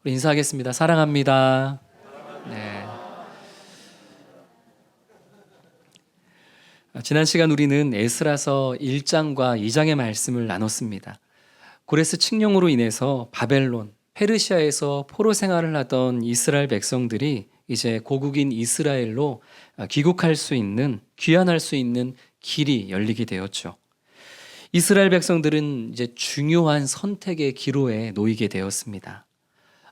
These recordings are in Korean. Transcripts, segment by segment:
우리 인사하겠습니다. 사랑합니다. 네. 지난 시간 우리는 에스라서 1장과 2장의 말씀을 나눴습니다. 고레스 칙령으로 인해서 바벨론, 페르시아에서 포로 생활을 하던 이스라엘 백성들이 이제 고국인 이스라엘로 귀국할 수 있는, 귀환할 수 있는 길이 열리게 되었죠. 이스라엘 백성들은 이제 중요한 선택의 기로에 놓이게 되었습니다.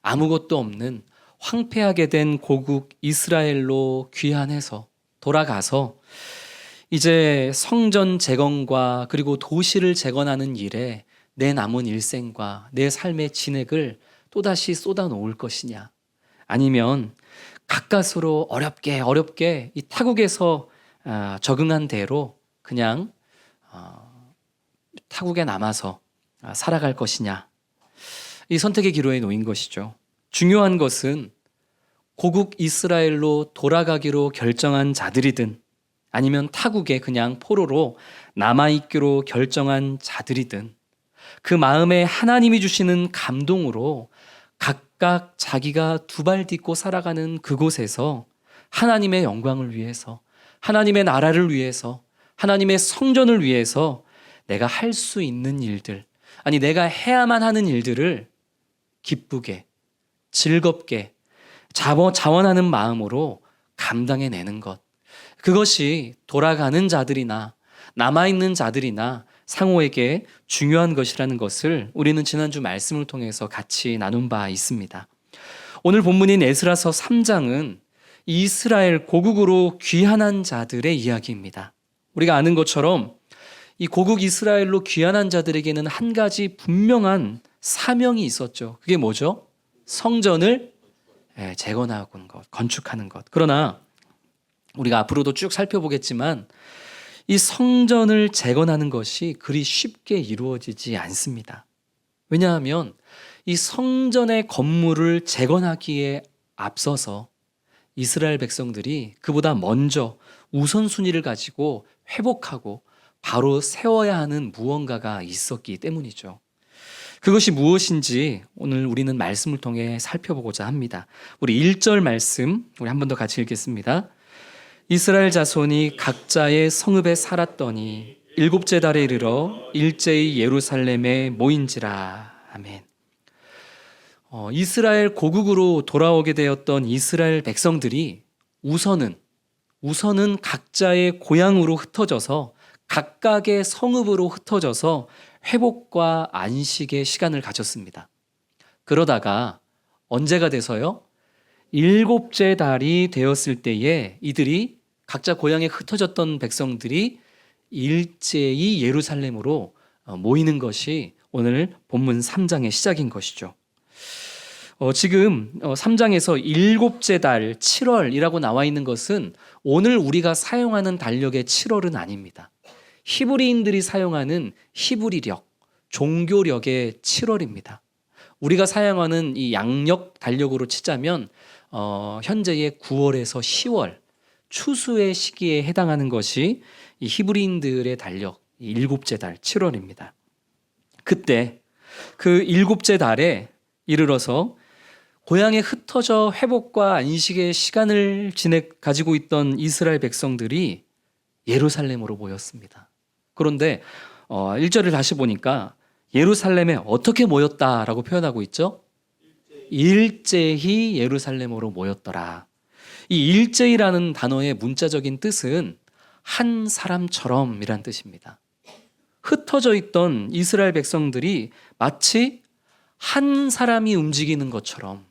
아무것도 없는 황폐하게 된 고국 이스라엘로 귀환해서 돌아가서 이제 성전 재건과 그리고 도시를 재건하는 일에 내 남은 일생과 내 삶의 진액을 또다시 쏟아놓을 것이냐, 아니면 가까스로 어렵게 이 타국에서 적응한 대로 그냥 타국에 남아서 살아갈 것이냐, 이 선택의 기로에 놓인 것이죠. 중요한 것은 고국 이스라엘로 돌아가기로 결정한 자들이든 아니면 타국에 그냥 포로로 남아있기로 결정한 자들이든 그 마음에 하나님이 주시는 감동으로 각각 자기가 두 발 딛고 살아가는 그곳에서 하나님의 영광을 위해서, 하나님의 나라를 위해서, 하나님의 성전을 위해서 내가 할 수 있는 일들, 아니 내가 해야만 하는 일들을 기쁘게, 즐겁게, 자원하는 마음으로 감당해내는 것, 그것이 돌아가는 자들이나 남아있는 자들이나 상호에게 중요한 것이라는 것을 우리는 지난주 말씀을 통해서 같이 나눈 바 있습니다. 오늘 본문인 에스라서 3장은 이스라엘 고국으로 귀환한 자들의 이야기입니다. 우리가 아는 것처럼 이 고국 이스라엘로 귀환한 자들에게는 한 가지 분명한 사명이 있었죠. 그게 뭐죠? 성전을 재건하는 것, 건축하는 것. 그러나 우리가 앞으로도 쭉 살펴보겠지만 이 성전을 재건하는 것이 그리 쉽게 이루어지지 않습니다. 왜냐하면 이 성전의 건물을 재건하기에 앞서서 이스라엘 백성들이 그보다 먼저 우선순위를 가지고 회복하고 바로 세워야 하는 무언가가 있었기 때문이죠. 그것이 무엇인지 오늘 우리는 말씀을 통해 살펴보고자 합니다. 우리 1절 말씀 우리 한 번 더 같이 읽겠습니다. 이스라엘 자손이 각자의 성읍에 살았더니 일곱째 달에 이르러 일제히 예루살렘에 모인지라. 아멘. 이스라엘 고국으로 돌아오게 되었던 이스라엘 백성들이 우선은 각자의 고향으로 흩어져서 각각의 성읍으로 흩어져서 회복과 안식의 시간을 가졌습니다. 그러다가 언제가 돼서요? 일곱째 달이 되었을 때에 이들이 각자 고향에 흩어졌던 백성들이 일제히 예루살렘으로 모이는 것이 오늘 본문 3장의 시작인 것이죠. 지금 3장에서 일곱째 달 7월이라고 나와 있는 것은 오늘 우리가 사용하는 달력의 7월은 아닙니다. 히브리인들이 사용하는 히브리력, 종교력의 7월입니다. 우리가 사용하는 이 양력 달력으로 치자면 현재의 9월에서 10월 추수의 시기에 해당하는 것이 이 히브리인들의 달력 일곱째 달 7월입니다. 그때 그 일곱째 달에 이르러서 고향에 흩어져 회복과 안식의 시간을 가지고 있던 이스라엘 백성들이 예루살렘으로 모였습니다. 그런데 1절을 다시 보니까 예루살렘에 어떻게 모였다라고 표현하고 있죠? 일제히 예루살렘으로 모였더라. 이 일제히라는 단어의 문자적인 뜻은 한 사람처럼이란 뜻입니다. 흩어져 있던 이스라엘 백성들이 마치 한 사람이 움직이는 것처럼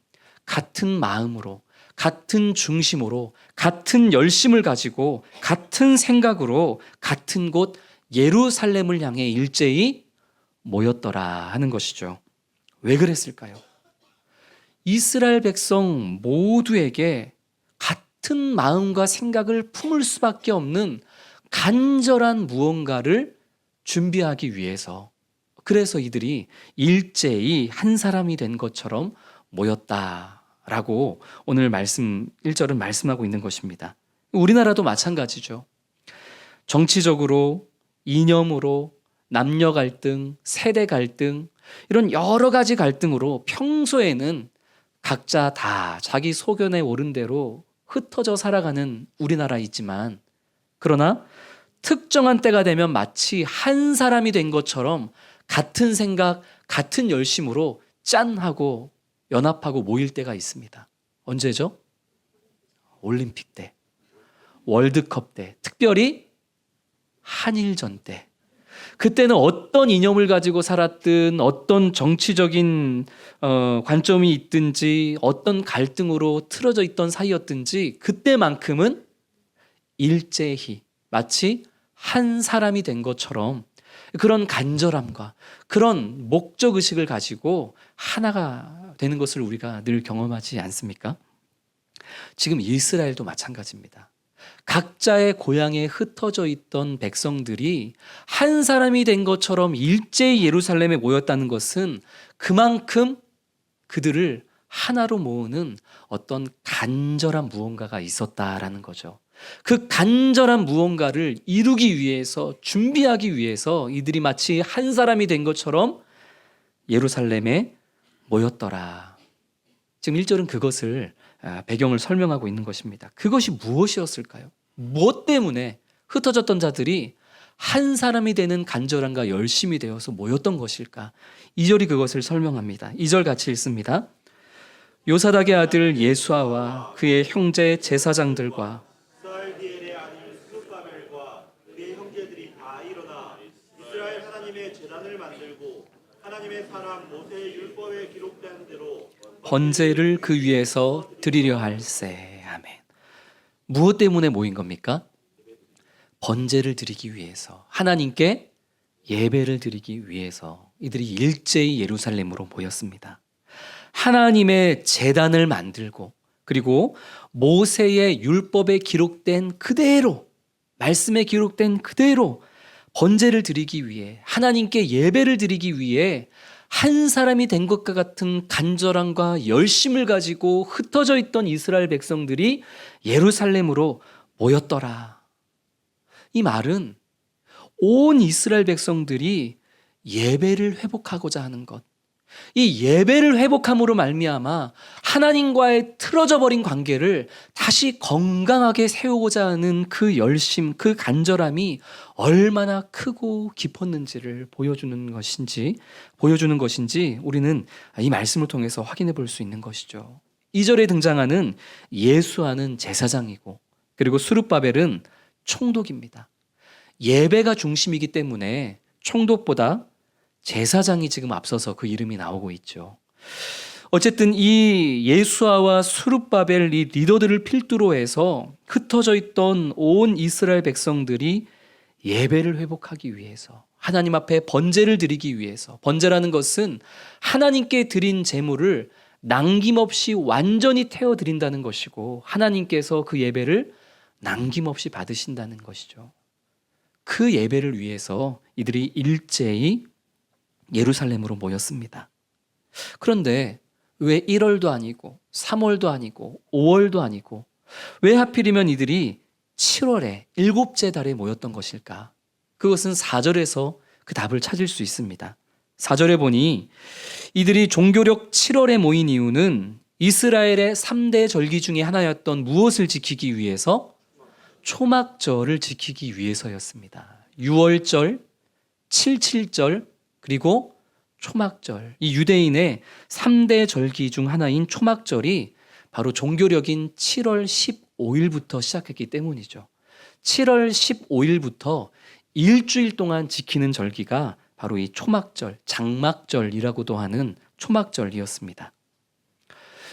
같은 마음으로, 같은 중심으로, 같은 열심을 가지고 같은 생각으로 같은 곳 예루살렘을 향해 일제히 모였더라 하는 것이죠. 왜 그랬을까요? 이스라엘 백성 모두에게 같은 마음과 생각을 품을 수밖에 없는 간절한 무언가를 준비하기 위해서, 그래서 이들이 일제히 한 사람이 된 것처럼 모였다라고 오늘 말씀 1절은 말씀하고 있는 것입니다. 우리나라도 마찬가지죠. 정치적으로, 이념으로, 남녀 갈등, 세대 갈등, 이런 여러 가지 갈등으로 평소에는 각자 다 자기 소견에 오른 대로 흩어져 살아가는 우리나라이지만, 그러나 특정한 때가 되면 마치 한 사람이 된 것처럼 같은 생각, 같은 열심으로 짠 하고 연합하고 모일 때가 있습니다. 언제죠? 올림픽 때, 월드컵 때, 특별히 한일전 때. 그때는 어떤 이념을 가지고 살았든, 어떤 정치적인 관점이 있든지, 어떤 갈등으로 틀어져 있던 사이였든지, 그때만큼은 일제히 마치 한 사람이 된 것처럼 그런 간절함과 그런 목적의식을 가지고 하나가 되는 것을 우리가 늘 경험하지 않습니까? 지금 이스라엘도 마찬가지입니다. 각자의 고향에 흩어져 있던 백성들이 한 사람이 된 것처럼 일제히 예루살렘에 모였다는 것은 그만큼 그들을 하나로 모으는 어떤 간절한 무언가가 있었다라는 거죠. 그 간절한 무언가를 이루기 위해서, 준비하기 위해서 이들이 마치 한 사람이 된 것처럼 예루살렘에 모였더라. 지금 1절은 그것을 배경을 설명하고 있는 것입니다. 그것이 무엇이었을까요? 무엇 때문에 흩어졌던 자들이 한 사람이 되는 간절함과 열심이 되어서 모였던 것일까? 2절이 그것을 설명합니다. 2절 같이 읽습니다. 요사닥의 아들 예수아와 그의 형제 제사장들과 이스라엘의 아들 스룹바벨과 그의 형제들이 다 일어나 이스라엘 하나님의 제단을 만들고 하나님의 사람 모세의 율법에 기록된 대로 번제를 그 위에서 드리려 할세. 아멘. 무엇 때문에 모인 겁니까? 번제를 드리기 위해서, 하나님께 예배를 드리기 위해서 이들이 일제히 예루살렘으로 모였습니다. 하나님의 제단을 만들고, 그리고 모세의 율법에 기록된 그대로, 말씀에 기록된 그대로 번제를 드리기 위해, 하나님께 예배를 드리기 위해 한 사람이 된 것과 같은 간절함과 열심을 가지고 흩어져 있던 이스라엘 백성들이 예루살렘으로 모였더라. 이 말은 온 이스라엘 백성들이 예배를 회복하고자 하는 것, 이 예배를 회복함으로 말미암아 하나님과의 틀어져 버린 관계를 다시 건강하게 세우고자 하는 그 열심, 그 간절함이 얼마나 크고 깊었는지를 보여주는 것인지 우리는 이 말씀을 통해서 확인해 볼 수 있는 것이죠. 2절에 등장하는 예수아는 제사장이고, 그리고 스룹바벨은 총독입니다. 예배가 중심이기 때문에 총독보다 제사장이 지금 앞서서 그 이름이 나오고 있죠. 어쨌든 이 예수아와 스룹바벨 이 리더들을 필두로 해서 흩어져 있던 온 이스라엘 백성들이 예배를 회복하기 위해서, 하나님 앞에 번제를 드리기 위해서, 번제라는 것은 하나님께 드린 제물을 남김없이 완전히 태워 드린다는 것이고, 하나님께서 그 예배를 남김없이 받으신다는 것이죠. 그 예배를 위해서 이들이 일제히 예루살렘으로 모였습니다. 그런데 왜 1월도 아니고 3월도 아니고 5월도 아니고 왜 하필이면 이들이 7월에 일곱째 달에 모였던 것일까? 그것은 4절에서 그 답을 찾을 수 있습니다. 4절에 보니 이들이 종교력 7월에 모인 이유는 이스라엘의 3대 절기 중에 하나였던 무엇을 지키기 위해서? 초막절을 지키기 위해서였습니다. 6월절, 77절, 그리고 초막절, 이 유대인의 3대 절기 중 하나인 초막절이 바로 종교력인 7월 15일부터 시작했기 때문이죠. 7월 15일부터 일주일 동안 지키는 절기가 바로 이 초막절, 장막절이라고도 하는 초막절이었습니다.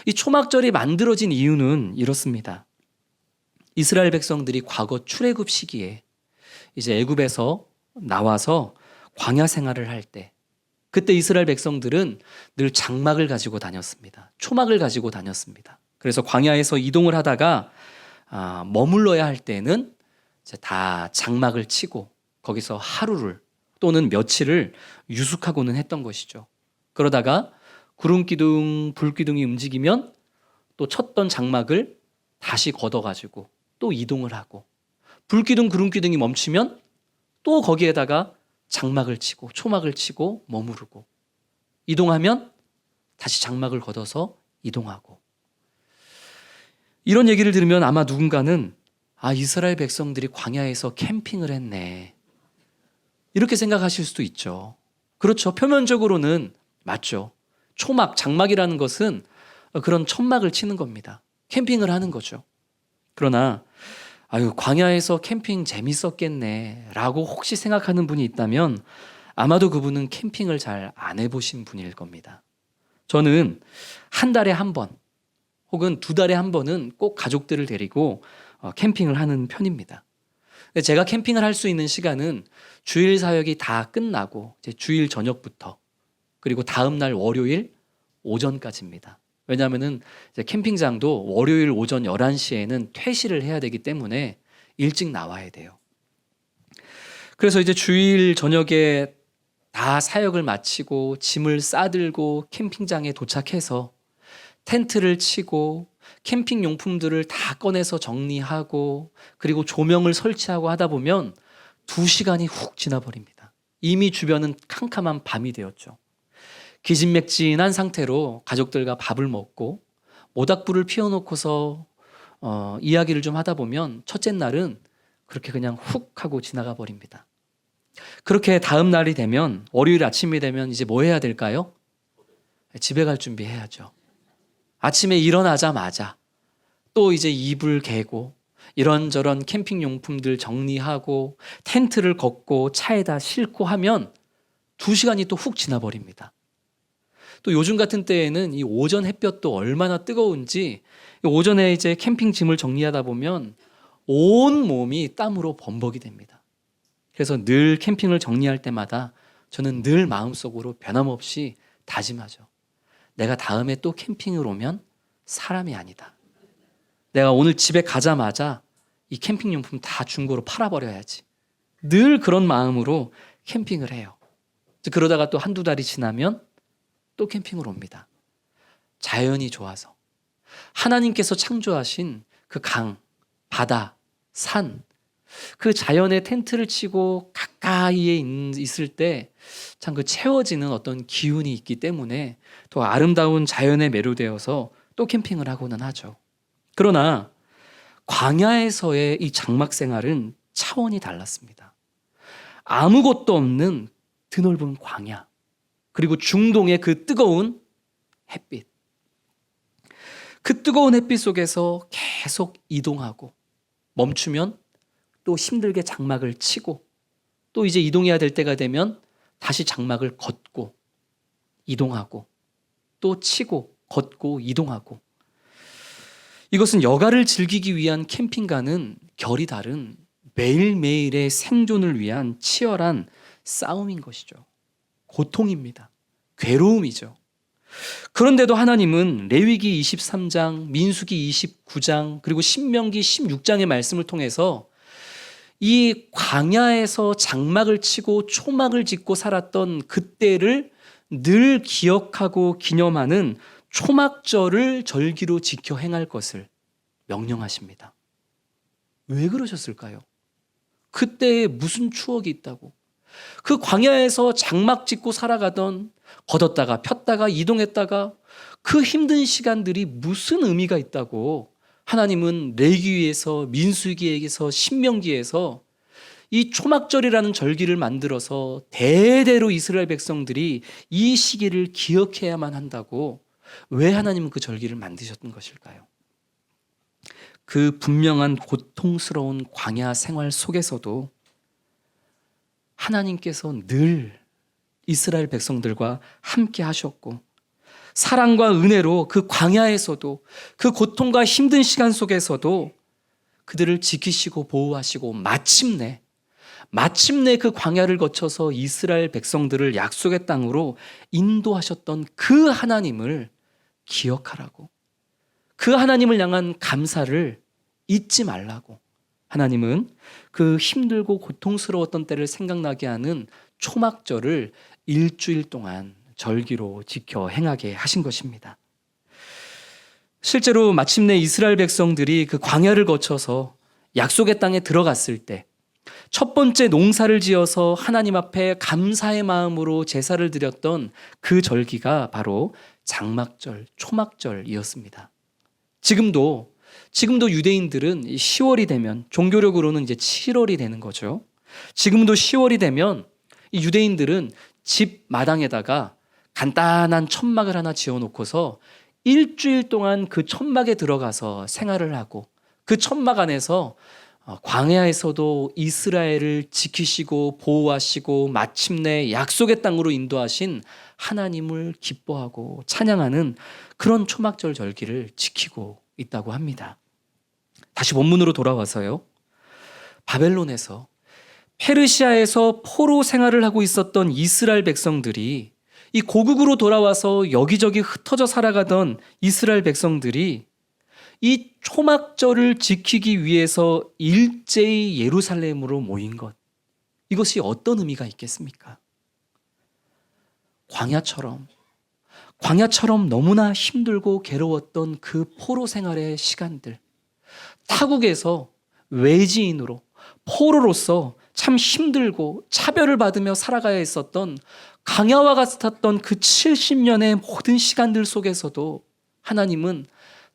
이 초막절이 만들어진 이유는 이렇습니다. 이스라엘 백성들이 과거 출애굽 시기에 이제 애굽에서 나와서 광야 생활을 할 때, 그때 이스라엘 백성들은 늘 장막을 가지고 다녔습니다. 초막을 가지고 다녔습니다. 그래서 광야에서 이동을 하다가 머물러야 할 때는 이제 다 장막을 치고 거기서 하루를 또는 며칠을 유숙하고는 했던 것이죠. 그러다가 구름기둥, 불기둥이 움직이면 또 쳤던 장막을 다시 걷어가지고 또 이동을 하고, 불기둥, 구름기둥이 멈추면 또 거기에다가 장막을 치고 초막을 치고 머무르고, 이동하면 다시 장막을 걷어서 이동하고. 이런 얘기를 들으면 아마 누군가는 이스라엘 백성들이 광야에서 캠핑을 했네, 이렇게 생각하실 수도 있죠. 그렇죠. 표면적으로는 맞죠. 초막, 장막이라는 것은 그런 천막을 치는 겁니다. 캠핑을 하는 거죠. 그러나 광야에서 캠핑 재밌었겠네 라고 혹시 생각하는 분이 있다면 아마도 그분은 캠핑을 잘 안 해보신 분일 겁니다. 저는 한 달에 한 번 혹은 두 달에 한 번은 꼭 가족들을 데리고 캠핑을 하는 편입니다. 제가 캠핑을 할 수 있는 시간은 주일 사역이 다 끝나고 이제 주일 저녁부터 그리고 다음 날 월요일 오전까지입니다. 왜냐하면은 이제 캠핑장도 월요일 오전 11시에는 퇴실을 해야 되기 때문에 일찍 나와야 돼요. 그래서 이제 주일 저녁에 다 사역을 마치고 짐을 싸들고 캠핑장에 도착해서 텐트를 치고 캠핑 용품들을 다 꺼내서 정리하고 그리고 조명을 설치하고 하다 보면 2시간이 훅 지나버립니다. 이미 주변은 캄캄한 밤이 되었죠. 기진맥진한 상태로 가족들과 밥을 먹고 모닥불을 피워놓고서 이야기를 좀 하다 보면 첫째 날은 그렇게 그냥 훅 하고 지나가 버립니다. 그렇게 다음 날이 되면, 월요일 아침이 되면 이제 뭐 해야 될까요? 집에 갈 준비해야죠. 아침에 일어나자마자 또 이제 이불 개고 이런저런 캠핑 용품들 정리하고 텐트를 걷고 차에다 싣고 하면 2시간이 또 훅 지나버립니다. 또 요즘 같은 때에는 이 오전 햇볕도 얼마나 뜨거운지 오전에 이제 캠핑 짐을 정리하다 보면 온 몸이 땀으로 범벅이 됩니다. 그래서 늘 캠핑을 정리할 때마다 저는 늘 마음속으로 변함없이 다짐하죠. 내가 다음에 또 캠핑을 오면 사람이 아니다. 내가 오늘 집에 가자마자 이 캠핑 용품 다 중고로 팔아버려야지. 늘 그런 마음으로 캠핑을 해요. 그러다가 또 한두 달이 지나면 또 캠핑을 옵니다. 자연이 좋아서. 하나님께서 창조하신 그 강, 바다, 산, 그 자연의 텐트를 치고 가까이에 있을 때 참 그 채워지는 어떤 기운이 있기 때문에 더 아름다운 자연에 매료되어서 또 캠핑을 하고는 하죠. 그러나 광야에서의 이 장막 생활은 차원이 달랐습니다. 아무것도 없는 드넓은 광야, 그리고 중동의 그 뜨거운 햇빛. 그 뜨거운 햇빛 속에서 계속 이동하고 멈추면 또 힘들게 장막을 치고 또 이제 이동해야 될 때가 되면 다시 장막을 걷고 이동하고 또 치고 걷고 이동하고. 이것은 여가를 즐기기 위한 캠핑과는 결이 다른 매일매일의 생존을 위한 치열한 싸움인 것이죠. 고통입니다. 괴로움이죠. 그런데도 하나님은 레위기 23장, 민수기 29장, 그리고 신명기 16장의 말씀을 통해서 이 광야에서 장막을 치고 초막을 짓고 살았던 그때를 늘 기억하고 기념하는 초막절을 절기로 지켜 행할 것을 명령하십니다. 왜 그러셨을까요? 그때에 무슨 추억이 있다고? 그 광야에서 장막 짓고 살아가던, 걷었다가 폈다가 이동했다가 그 힘든 시간들이 무슨 의미가 있다고 하나님은 레위기에서, 민수기에서, 신명기에서 이 초막절이라는 절기를 만들어서 대대로 이스라엘 백성들이 이 시기를 기억해야만 한다고 왜 하나님은 그 절기를 만드셨던 것일까요? 그 분명한 고통스러운 광야 생활 속에서도 하나님께서 늘 이스라엘 백성들과 함께 하셨고 사랑과 은혜로 그 광야에서도 그 고통과 힘든 시간 속에서도 그들을 지키시고 보호하시고 마침내 그 광야를 거쳐서 이스라엘 백성들을 약속의 땅으로 인도하셨던 그 하나님을 기억하라고, 그 하나님을 향한 감사를 잊지 말라고 하나님은 그 힘들고 고통스러웠던 때를 생각나게 하는 초막절을 일주일 동안 절기로 지켜 행하게 하신 것입니다. 실제로 마침내 이스라엘 백성들이 그 광야를 거쳐서 약속의 땅에 들어갔을 때 첫 번째 농사를 지어서 하나님 앞에 감사의 마음으로 제사를 드렸던 그 절기가 바로 장막절, 초막절이었습니다. 지금도 유대인들은 10월이 되면, 종교력으로는 이제 7월이 되는 거죠. 지금도 10월이 되면 이 유대인들은 집 마당에다가 간단한 천막을 하나 지어놓고서 일주일 동안 그 천막에 들어가서 생활을 하고, 그 천막 안에서 광야에서도 이스라엘을 지키시고 보호하시고 마침내 약속의 땅으로 인도하신 하나님을 기뻐하고 찬양하는 그런 초막절 절기를 지키고 있다고 합니다. 다시 본문으로 돌아와서요. 바벨론에서, 페르시아에서 포로 생활을 하고 있었던 이스라엘 백성들이, 이 고국으로 돌아와서 여기저기 흩어져 살아가던 이스라엘 백성들이 이 초막절을 지키기 위해서 일제히 예루살렘으로 모인 것, 이것이 어떤 의미가 있겠습니까? 광야처럼 너무나 힘들고 괴로웠던 그 포로 생활의 시간들, 타국에서 외지인으로, 포로로서 참 힘들고 차별을 받으며 살아가야 했었던, 광야와 같았던 그 70년의 모든 시간들 속에서도 하나님은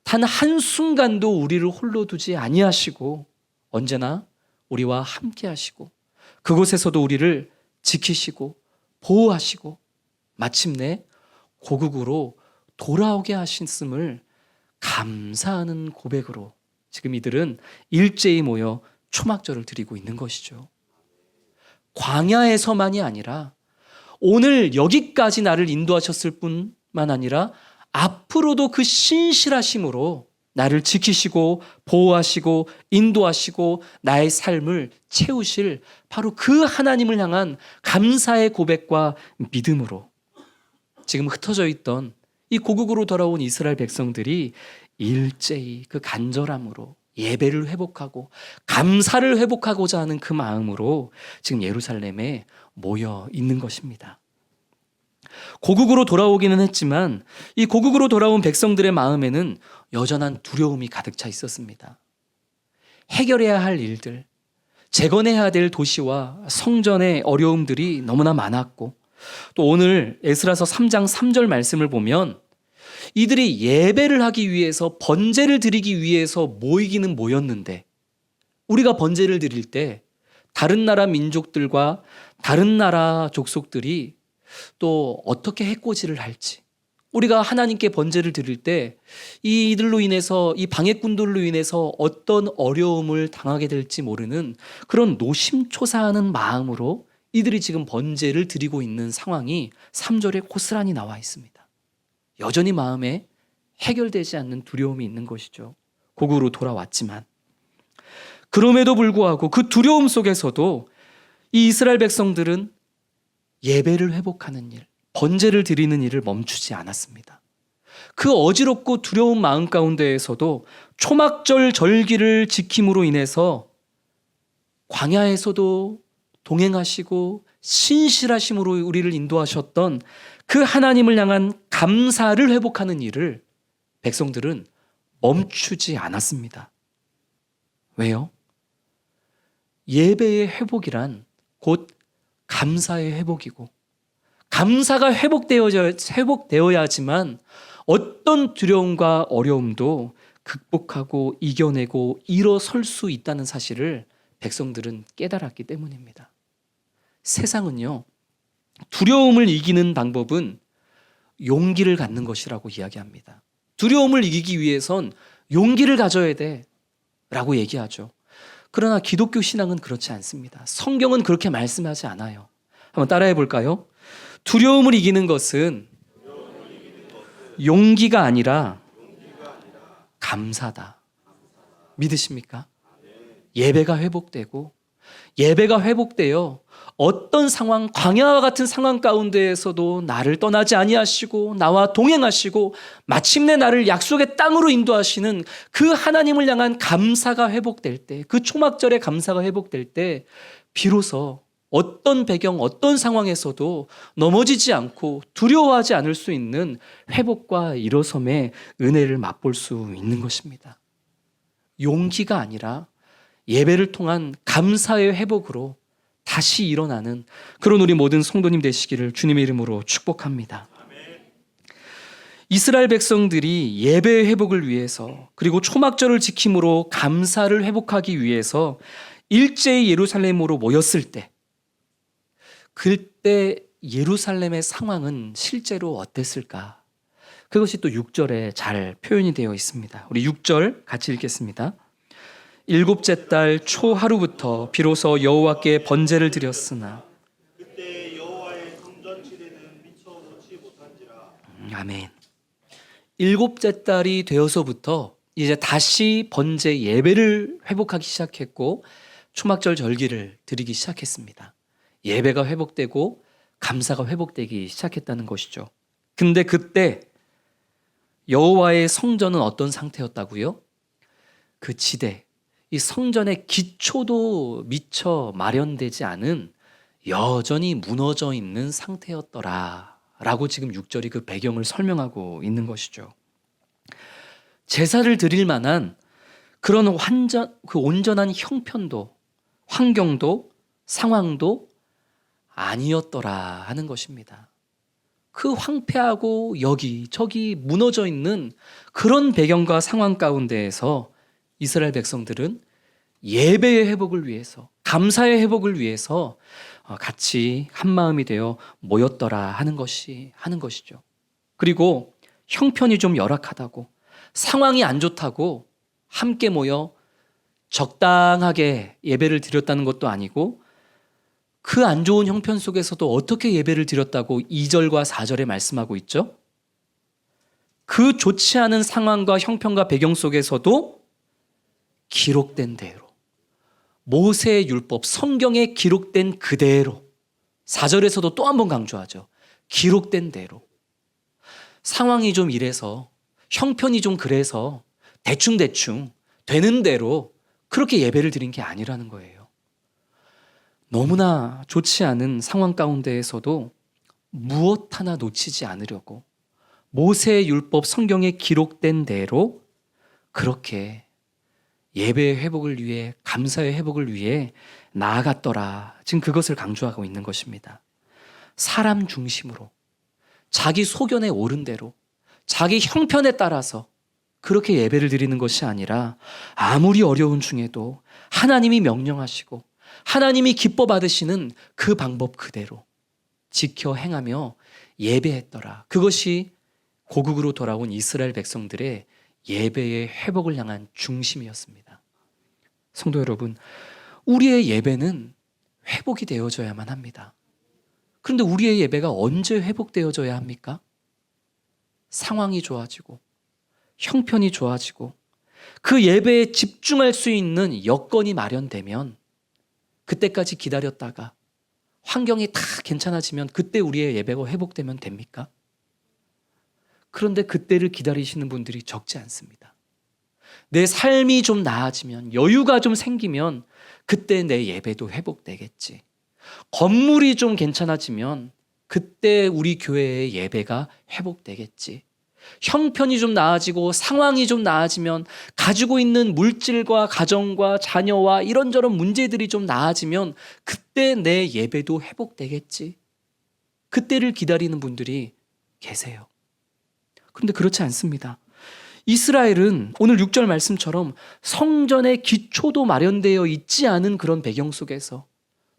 단 한순간도 우리를 홀로 두지 아니하시고 언제나 우리와 함께 하시고 그곳에서도 우리를 지키시고 보호하시고 마침내 고국으로 돌아오게 하셨음을 감사하는 고백으로 지금 이들은 일제히 모여 초막절을 드리고 있는 것이죠. 광야에서만이 아니라 오늘 여기까지 나를 인도하셨을 뿐만 아니라 앞으로도 그 신실하심으로 나를 지키시고 보호하시고 인도하시고 나의 삶을 채우실 바로 그 하나님을 향한 감사의 고백과 믿음으로 지금 흩어져 있던 이 고국으로 돌아온 이스라엘 백성들이 일제히 그 간절함으로 예배를 회복하고 감사를 회복하고자 하는 그 마음으로 지금 예루살렘에 모여 있는 것입니다. 고국으로 돌아오기는 했지만 이 고국으로 돌아온 백성들의 마음에는 여전한 두려움이 가득 차 있었습니다. 해결해야 할 일들, 재건해야 될 도시와 성전의 어려움들이 너무나 많았고, 또 오늘 에스라서 3장 3절 말씀을 보면 이들이 예배를 하기 위해서, 번제를 드리기 위해서 모이기는 모였는데, 우리가 번제를 드릴 때 다른 나라 민족들과 다른 나라 족속들이 또 어떻게 해코지를 할지, 우리가 하나님께 번제를 드릴 때 이들로 인해서, 이 방해꾼들로 인해서 어떤 어려움을 당하게 될지 모르는 그런 노심초사하는 마음으로 이들이 지금 번제를 드리고 있는 상황이 3절에 고스란히 나와 있습니다. 여전히 마음에 해결되지 않는 두려움이 있는 것이죠. 고국으로 돌아왔지만 그럼에도 불구하고 그 두려움 속에서도 이 이스라엘 백성들은 예배를 회복하는 일, 번제를 드리는 일을 멈추지 않았습니다. 그 어지럽고 두려운 마음 가운데에서도 초막절 절기를 지킴으로 인해서 광야에서도 동행하시고 신실하심으로 우리를 인도하셨던 그 하나님을 향한 감사를 회복하는 일을 백성들은 멈추지 않았습니다. 왜요? 예배의 회복이란 곧 감사의 회복이고, 감사가 회복되어야지만 어떤 두려움과 어려움도 극복하고 이겨내고 일어설 수 있다는 사실을 백성들은 깨달았기 때문입니다. 세상은요, 두려움을 이기는 방법은 용기를 갖는 것이라고 이야기합니다. 두려움을 이기기 위해선 용기를 가져야 돼 라고 얘기하죠. 그러나 기독교 신앙은 그렇지 않습니다. 성경은 그렇게 말씀하지 않아요. 한번 따라해 볼까요? 두려움을 이기는 것은 용기가 아니라 감사다. 믿으십니까? 예배가 회복되고, 예배가 회복되어 어떤 상황, 광야와 같은 상황 가운데에서도 나를 떠나지 아니하시고 나와 동행하시고 마침내 나를 약속의 땅으로 인도하시는 그 하나님을 향한 감사가 회복될 때, 그 초막절의 감사가 회복될 때 비로소 어떤 배경, 어떤 상황에서도 넘어지지 않고 두려워하지 않을 수 있는 회복과 일어섬의 은혜를 맛볼 수 있는 것입니다. 용기가 아니라 예배를 통한 감사의 회복으로 다시 일어나는 그런 우리 모든 성도님 되시기를 주님의 이름으로 축복합니다. 이스라엘 백성들이 예배의 회복을 위해서 그리고 초막절을 지킴으로 감사를 회복하기 위해서 일제히 예루살렘으로 모였을 때, 그때 예루살렘의 상황은 실제로 어땠을까? 그것이 또 6절에 잘 표현이 되어 있습니다. 우리 6절 같이 읽겠습니다. 일곱째 달 초하루부터 비로소 여호와께 번제를 드렸으나. 그때 여호와의 성전 지대는 미처 놓지 못한지라. 아멘. 일곱째 달이 되어서부터 이제 다시 번제 예배를 회복하기 시작했고 초막절 절기를 드리기 시작했습니다. 예배가 회복되고 감사가 회복되기 시작했다는 것이죠. 근데 그때 여호와의 성전은 어떤 상태였다고요? 그 지대, 이 성전의 기초도 미처 마련되지 않은 여전히 무너져 있는 상태였더라 라고 지금 6절이 그 배경을 설명하고 있는 것이죠. 제사를 드릴 만한 그런 온전한 형편도 환경도 상황도 아니었더라 하는 것입니다. 그 황폐하고 여기저기 무너져 있는 그런 배경과 상황 가운데에서 이스라엘 백성들은 예배의 회복을 위해서, 감사의 회복을 위해서 같이 한마음이 되어 모였더라 하는 것이죠. 그리고 형편이 좀 열악하다고, 상황이 안 좋다고 함께 모여 적당하게 예배를 드렸다는 것도 아니고, 그 안 좋은 형편 속에서도 어떻게 예배를 드렸다고 2절과 4절에 말씀하고 있죠? 그 좋지 않은 상황과 형편과 배경 속에서도 기록된 대로, 모세의 율법, 성경에 기록된 그대로, 4절에서도 또 한 번 강조하죠. 기록된 대로. 상황이 좀 이래서, 형편이 좀 그래서 대충 되는 대로 그렇게 예배를 드린 게 아니라는 거예요. 너무나 좋지 않은 상황 가운데에서도 무엇 하나 놓치지 않으려고 모세의 율법 성경에 기록된 대로 그렇게 예배의 회복을 위해, 감사의 회복을 위해 나아갔더라. 지금 그것을 강조하고 있는 것입니다. 사람 중심으로, 자기 소견에 옳은 대로, 자기 형편에 따라서 그렇게 예배를 드리는 것이 아니라 아무리 어려운 중에도 하나님이 명령하시고 하나님이 기뻐 받으시는 그 방법 그대로 지켜 행하며 예배했더라. 그것이 고국으로 돌아온 이스라엘 백성들의 예배의 회복을 향한 중심이었습니다. 성도 여러분, 우리의 예배는 회복이 되어져야만 합니다. 그런데 우리의 예배가 언제 회복되어져야 합니까? 상황이 좋아지고 형편이 좋아지고 그 예배에 집중할 수 있는 여건이 마련되면 그때까지 기다렸다가 환경이 다 괜찮아지면 그때 우리의 예배가 회복되면 됩니까? 그런데 그때를 기다리시는 분들이 적지 않습니다. 내 삶이 좀 나아지면, 여유가 좀 생기면 그때 내 예배도 회복되겠지. 건물이 좀 괜찮아지면 그때 우리 교회의 예배가 회복되겠지. 형편이 좀 나아지고 상황이 좀 나아지면, 가지고 있는 물질과 가정과 자녀와 이런저런 문제들이 좀 나아지면 그때 내 예배도 회복되겠지. 그때를 기다리는 분들이 계세요. 그런데 그렇지 않습니다. 이스라엘은 오늘 6절 말씀처럼 성전의 기초도 마련되어 있지 않은 그런 배경 속에서,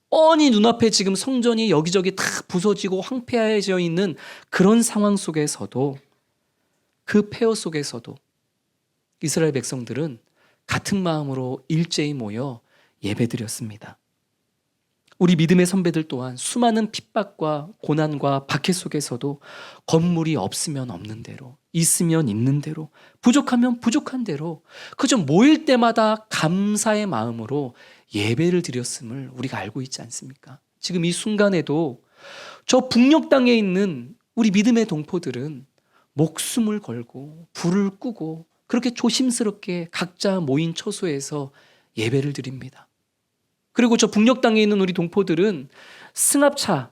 뻔히 눈앞에 지금 성전이 여기저기 다 부서지고 황폐해져 있는 그런 상황 속에서도, 그 폐허 속에서도 이스라엘 백성들은 같은 마음으로 일제히 모여 예배드렸습니다. 우리 믿음의 선배들 또한 수많은 핍박과 고난과 박해 속에서도 건물이 없으면 없는 대로, 있으면 있는 대로, 부족하면 부족한 대로 그저 모일 때마다 감사의 마음으로 예배를 드렸음을 우리가 알고 있지 않습니까? 지금 이 순간에도 저 북녘 땅에 있는 우리 믿음의 동포들은 목숨을 걸고 불을 끄고 그렇게 조심스럽게 각자 모인 처소에서 예배를 드립니다. 그리고 저 북녘 땅에 있는 우리 동포들은 승합차,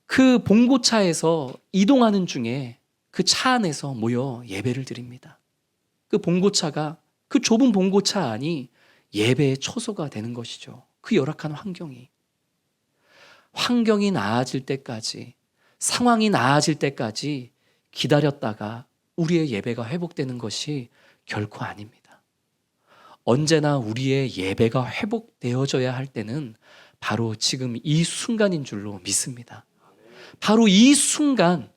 그 봉고차에서 이동하는 중에 그 차 안에서 모여 예배를 드립니다. 그 봉고차가, 그 좁은 봉고차 안이 예배의 초소가 되는 것이죠. 그 열악한 환경이 나아질 때까지, 상황이 나아질 때까지 기다렸다가 우리의 예배가 회복되는 것이 결코 아닙니다. 언제나 우리의 예배가 회복되어져야 할 때는 바로 지금 이 순간인 줄로 믿습니다. 바로 이 순간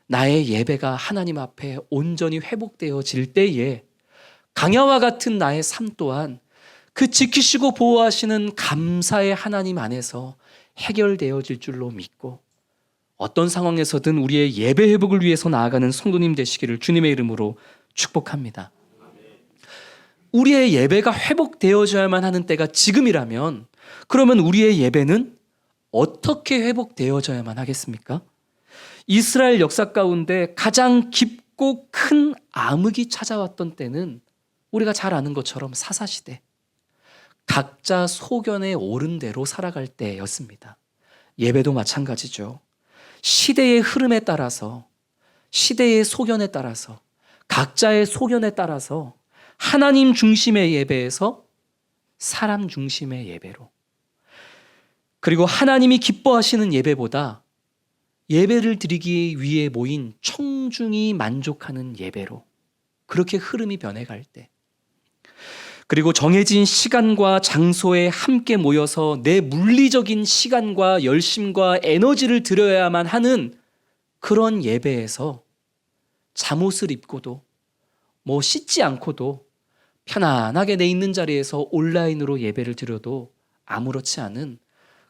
나의 예배가 하나님 앞에 온전히 회복되어질 때에 강야와 같은 나의 삶 또한 그 지키시고 보호하시는 감사의 하나님 안에서 해결되어질 줄로 믿고, 어떤 상황에서든 우리의 예배 회복을 위해서 나아가는 성도님 되시기를 주님의 이름으로 축복합니다. 우리의 예배가 회복되어져야만 하는 때가 지금이라면, 그러면 우리의 예배는 어떻게 회복되어져야만 하겠습니까? 이스라엘 역사 가운데 가장 깊고 큰 암흑이 찾아왔던 때는 우리가 잘 아는 것처럼 사사시대, 각자 소견에 오른 대로 살아갈 때였습니다. 예배도 마찬가지죠. 시대의 흐름에 따라서, 시대의 소견에 따라서, 각자의 소견에 따라서 하나님 중심의 예배에서 사람 중심의 예배로, 그리고 하나님이 기뻐하시는 예배보다 예배를 드리기 위해 모인 청중이 만족하는 예배로, 그렇게 흐름이 변해갈 때, 그리고 정해진 시간과 장소에 함께 모여서 내 물리적인 시간과 열심과 에너지를 들여야만 하는 그런 예배에서 잠옷을 입고도 씻지 않고도 편안하게 내 있는 자리에서 온라인으로 예배를 드려도 아무렇지 않은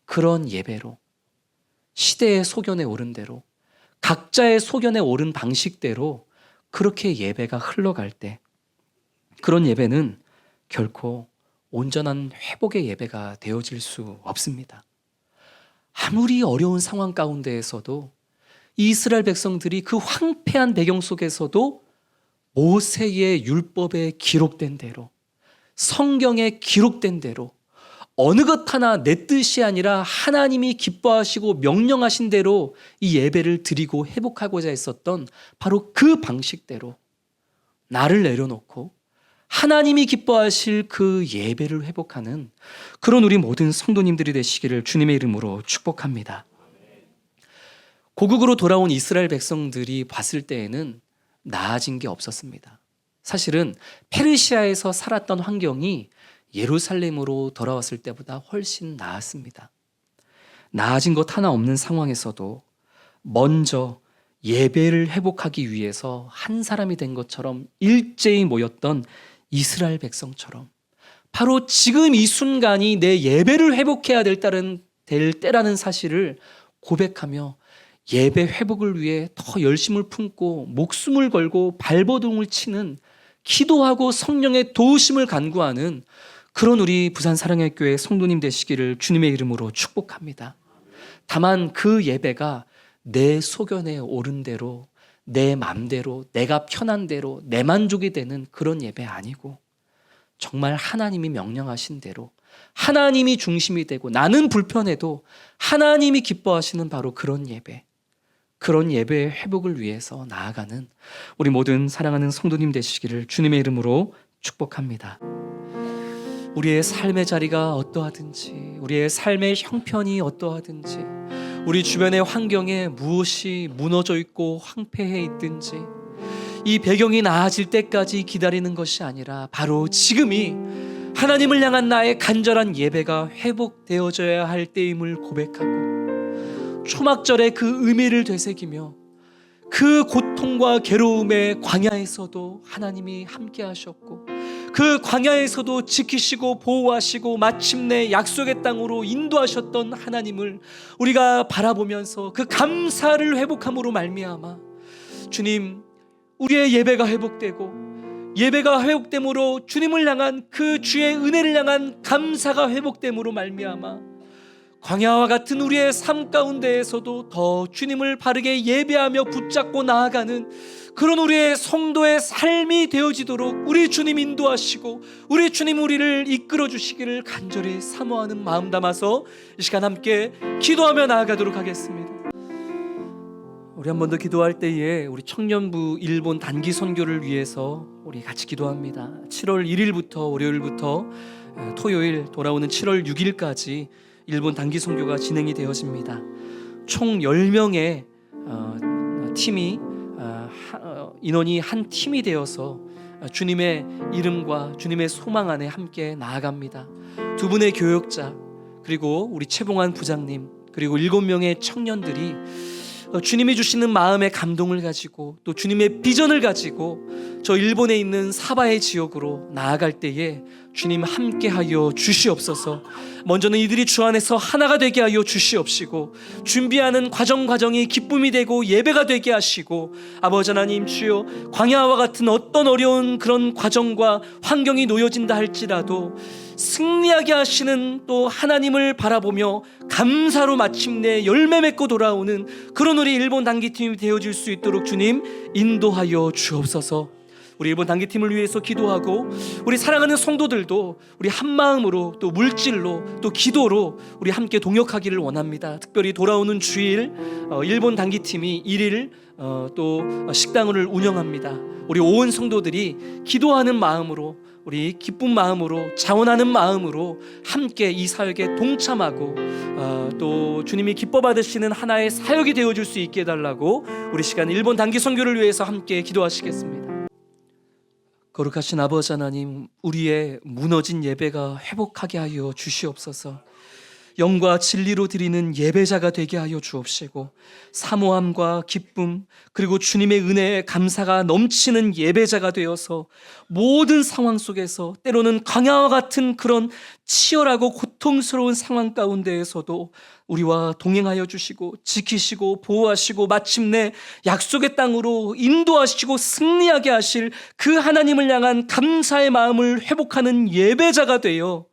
그런 예배로, 시대의 소견에 오른 대로, 각자의 소견에 오른 방식대로 그렇게 예배가 흘러갈 때, 그런 예배는 결코 온전한 회복의 예배가 되어질 수 없습니다. 아무리 어려운 상황 가운데에서도 이스라엘 백성들이 그 황폐한 배경 속에서도 모세의 율법에 기록된 대로, 성경에 기록된 대로 어느 것 하나 내 뜻이 아니라 하나님이 기뻐하시고 명령하신 대로 이 예배를 드리고 회복하고자 했었던 바로 그 방식대로 나를 내려놓고 하나님이 기뻐하실 그 예배를 회복하는 그런 우리 모든 성도님들이 되시기를 주님의 이름으로 축복합니다. 고국으로 돌아온 이스라엘 백성들이 봤을 때에는 나아진 게 없었습니다. 사실은 페르시아에서 살았던 환경이 예루살렘으로 돌아왔을 때보다 훨씬 나았습니다. 나아진 것 하나 없는 상황에서도 먼저 예배를 회복하기 위해서 한 사람이 된 것처럼 일제히 모였던 이스라엘 백성처럼 바로 지금 이 순간이 내 예배를 회복해야 될 때라는 사실을 고백하며 예배 회복을 위해 더 열심을 품고 목숨을 걸고 발버둥을 치는, 기도하고 성령의 도우심을 간구하는 그런 우리 부산 사랑의 교회 성도님 되시기를 주님의 이름으로 축복합니다. 다만 그 예배가 내 소견에 오른 대로, 내 맘대로, 내가 편한 대로, 내 만족이 되는 그런 예배 아니고, 정말 하나님이 명령하신 대로 하나님이 중심이 되고 나는 불편해도 하나님이 기뻐하시는 바로 그런 예배, 그런 예배의 회복을 위해서 나아가는 우리 모든 사랑하는 성도님 되시기를 주님의 이름으로 축복합니다. 우리의 삶의 자리가 어떠하든지, 우리의 삶의 형편이 어떠하든지, 우리 주변의 환경에 무엇이 무너져 있고 황폐해 있든지, 이 배경이 나아질 때까지 기다리는 것이 아니라 바로 지금이 하나님을 향한 나의 간절한 예배가 회복되어져야 할 때임을 고백하고, 초막절의 그 의미를 되새기며 그 고통과 괴로움의 광야에서도 하나님이 함께 하셨고, 그 광야에서도 지키시고 보호하시고 마침내 약속의 땅으로 인도하셨던 하나님을 우리가 바라보면서 그 감사를 회복함으로 말미암아, 주님, 우리의 예배가 회복되고, 예배가 회복됨으로 주님을 향한 그 주의 은혜를 향한 감사가 회복됨으로 말미암아 광야와 같은 우리의 삶 가운데에서도 더 주님을 바르게 예배하며 붙잡고 나아가는 그런 우리의 성도의 삶이 되어지도록 우리 주님 인도하시고 우리 주님 우리를 이끌어 주시기를 간절히 사모하는 마음 담아서 이 시간 함께 기도하며 나아가도록 하겠습니다. 우리 한 번 더 기도할 때에 우리 청년부 일본 단기 선교를 위해서 우리 같이 기도합니다. 7월 1일부터 월요일부터 토요일 돌아오는 7월 6일까지 일본 단기 선교가 진행이 되어집니다. 총 10명의 팀이 인원이 한 팀이 되어서 주님의 이름과 주님의 소망 안에 함께 나아갑니다. 두 분의 교역자, 그리고 우리 최봉환 부장님, 그리고 7명의 청년들이 주님이 주시는 마음의 감동을 가지고 또 주님의 비전을 가지고 저 일본에 있는 사바의 지역으로 나아갈 때에 주님 함께하여 주시옵소서. 먼저는 이들이 주 안에서 하나가 되게 하여 주시옵시고, 준비하는 과정이 기쁨이 되고 예배가 되게 하시고, 아버지 하나님 주여, 광야와 같은 어떤 어려운 그런 과정과 환경이 놓여진다 할지라도 승리하게 하시는 또 하나님을 바라보며 감사로 마침내 열매 맺고 돌아오는 그런 우리 일본 단기팀이 되어질 수 있도록 주님 인도하여 주옵소서. 우리 일본 단기팀을 위해서 기도하고, 우리 사랑하는 성도들도 우리 한마음으로 또 물질로 또 기도로 우리 함께 동역하기를 원합니다. 특별히 돌아오는 주일 일본 단기팀이 1일 또 식당을 운영합니다. 우리 온 성도들이 기도하는 마음으로, 우리 기쁜 마음으로, 자원하는 마음으로 함께 이 사역에 동참하고 또 주님이 기뻐 받으시는 하나의 사역이 되어줄 수 있게 해달라고 우리 시간 일본 단기 선교를 위해서 함께 기도하시겠습니다. 거룩하신 아버지 하나님, 우리의 무너진 예배가 회복하게 하여 주시옵소서. 영과 진리로 드리는 예배자가 되게 하여 주옵시고, 사모함과 기쁨 그리고 주님의 은혜에 감사가 넘치는 예배자가 되어서 모든 상황 속에서, 때로는 광야와 같은 그런 치열하고 고통스러운 상황 가운데에서도 우리와 동행하여 주시고 지키시고 보호하시고 마침내 약속의 땅으로 인도하시고 승리하게 하실 그 하나님을 향한 감사의 마음을 회복하는 예배자가 되어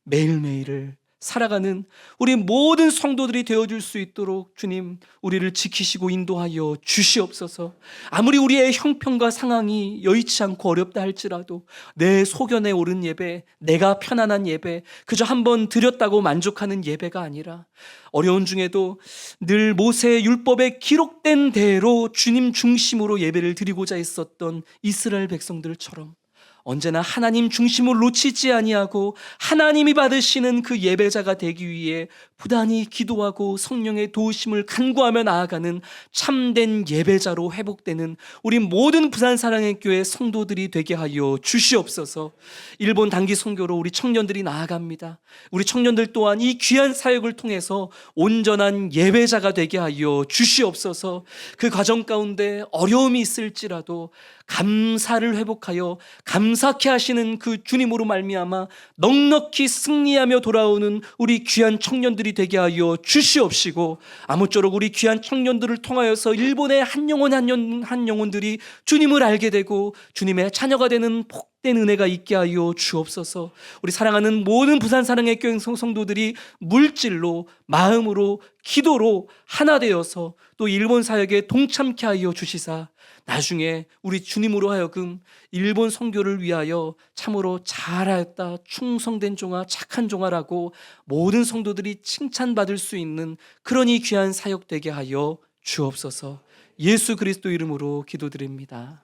매일매일을 살아가는 우리 모든 성도들이 되어줄 수 있도록 주님 우리를 지키시고 인도하여 주시옵소서. 아무리 우리의 형편과 상황이 여의치 않고 어렵다 할지라도 내 소견에 옳은 예배, 내가 편안한 예배, 그저 한번 드렸다고 만족하는 예배가 아니라 어려운 중에도 늘 모세의 율법에 기록된 대로 주님 중심으로 예배를 드리고자 했었던 이스라엘 백성들처럼 언제나 하나님 중심을 놓치지 아니하고 하나님이 받으시는 그 예배자가 되기 위해 부단히 기도하고 성령의 도우심을 간구하며 나아가는 참된 예배자로 회복되는 우리 모든 부산 사랑의 교회 성도들이 되게 하여 주시옵소서. 일본 단기 선교로 우리 청년들이 나아갑니다. 우리 청년들 또한 이 귀한 사역을 통해서 온전한 예배자가 되게 하여 주시옵소서. 그 과정 가운데 어려움이 있을지라도 감사를 회복하여 감사케 하시는 그 주님으로 말미암아 넉넉히 승리하며 돌아오는 우리 귀한 청년들이 되게 하여 주시옵시고, 아무쪼록 우리 귀한 청년들을 통하여서 일본의 한 영혼들이 주님을 알게 되고 주님의 자녀가 되는 복된 은혜가 있게 하여 주옵소서. 우리 사랑하는 모든 부산 사랑의 교회 성도들이 물질로, 마음으로, 기도로 하나 되어서 또 일본 사역에 동참케 하여 주시사 나중에 우리 주님으로 하여금 일본 선교를 위하여 참으로 잘하였다, 충성된 종아, 착한 종아라고 모든 성도들이 칭찬받을 수 있는 그런 이 귀한 사역 되게 하여 주옵소서. 예수 그리스도 이름으로 기도드립니다.